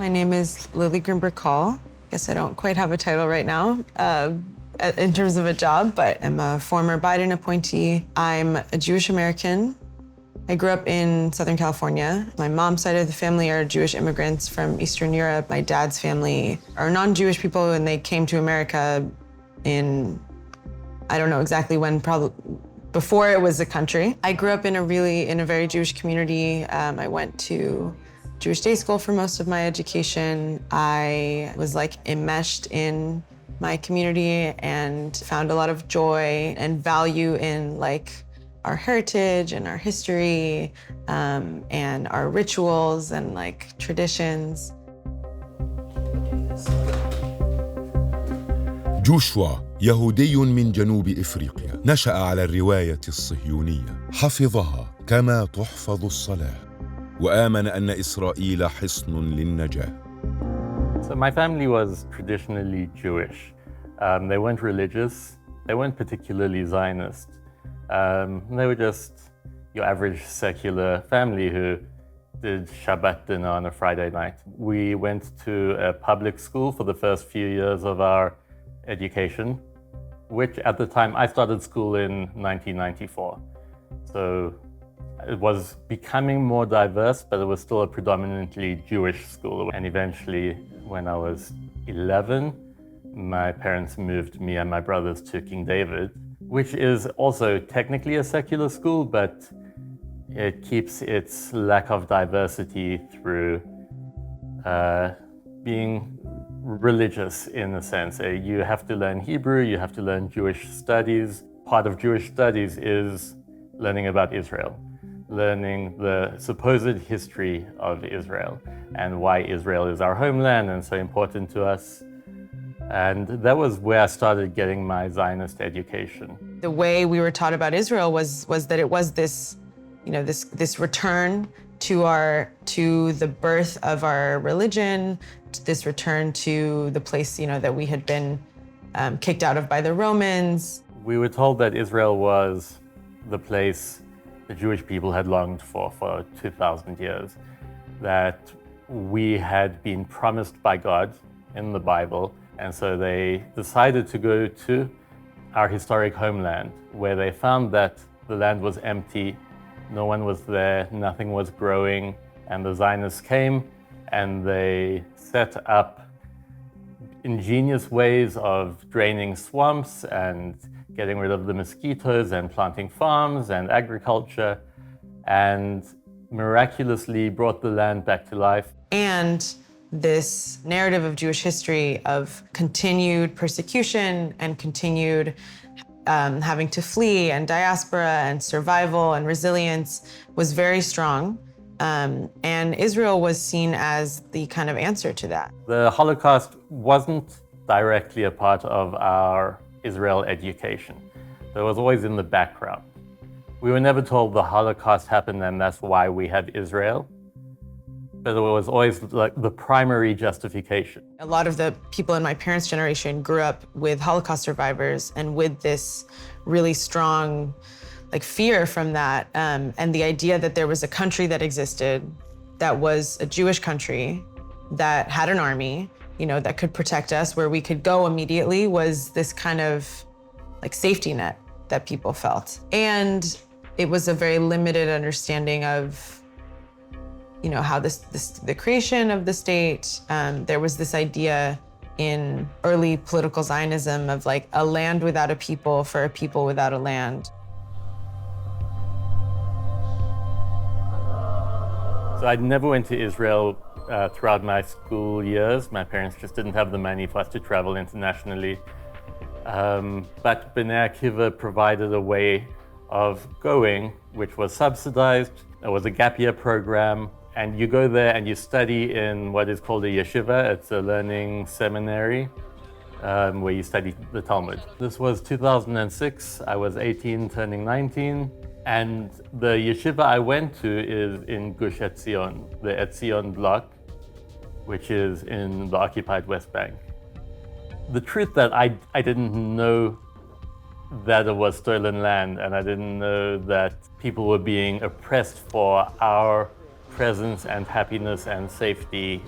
My name is Lily Grimber-Call. Guess I don't quite have a title right now in terms of a job, but I'm a former Biden appointee. I'm a Jewish American. I grew up in Southern California. My mom's side of the family are Jewish immigrants from Eastern Europe. My dad's family are non-Jewish people, and they came to America in, I don't know exactly when, probably before it was a country. I grew up in a very Jewish community. I went to Jewish day school for most of my education. I was enmeshed in my community and found a lot of joy and value in our heritage and our history and our rituals and traditions. جوشوا يهودي من جنوب إفريقيا، نشأ على الرواية الصهيونية، حفظها كما تحفظ الصلاة، وآمن أن إسرائيل حصن للنجاة. So my family was traditionally Jewish. They weren't religious. They weren't particularly Zionist. They were just your average secular family who did Shabbat dinner on a Friday night. We went to a public school for the first few years of our education, which at the time, I started school in 1994. So it was becoming more diverse, but it was still a predominantly Jewish school. And eventually, when I was 11, my parents moved me and my brothers to King David, which is also technically a secular school, but it keeps its lack of diversity through being religious in a sense. You have to learn Hebrew, you have to learn Jewish studies. Part of Jewish studies is learning about Israel, learning the supposed history of Israel and why Israel is our homeland and so important to us. And that was where I started getting my Zionist education. The way we were taught about Israel was that it was this, this return to the birth of our religion, this return to the place, that we had been kicked out of by the Romans. We were told that Israel was the place the Jewish people had longed for 2,000 years, that we had been promised by God in the Bible. And so they decided to go to our historic homeland, where they found that the land was empty, no one was there, nothing was growing, and the Zionists came and they set up ingenious ways of draining swamps and getting rid of the mosquitoes and planting farms and agriculture, and miraculously brought the land back to life. And this narrative of Jewish history of continued persecution and continued having to flee and diaspora and survival and resilience was very strong. And Israel was seen as the kind of answer to that. The Holocaust wasn't directly a part of our Israel education. It was always in the background. We were never told the Holocaust happened and that's why we have Israel. But it was always the primary justification. A lot of the people in my parents' generation grew up with Holocaust survivors and with this really strong fear from that, and the idea that there was a country that existed that was a Jewish country that had an army, that could protect us, where we could go immediately, was this kind of safety net that people felt. And it was a very limited understanding of how the creation of the state. There was this idea in early political Zionism of a land without a people for a people without a land. So I never went to Israel throughout my school years. My parents just didn't have the money for us to travel internationally. But B'nai Akiva provided a way of going, which was subsidized. It was a gap year program. And you go there and you study in what is called a yeshiva. It's a learning seminary where you study the Talmud. This was 2006. I was 18, turning 19. And the yeshiva I went to is in Gush Etzion, the Etzion block, which is in the occupied West Bank. The truth that I didn't know that it was stolen land, and I didn't know that people were being oppressed for our presence and happiness and safety.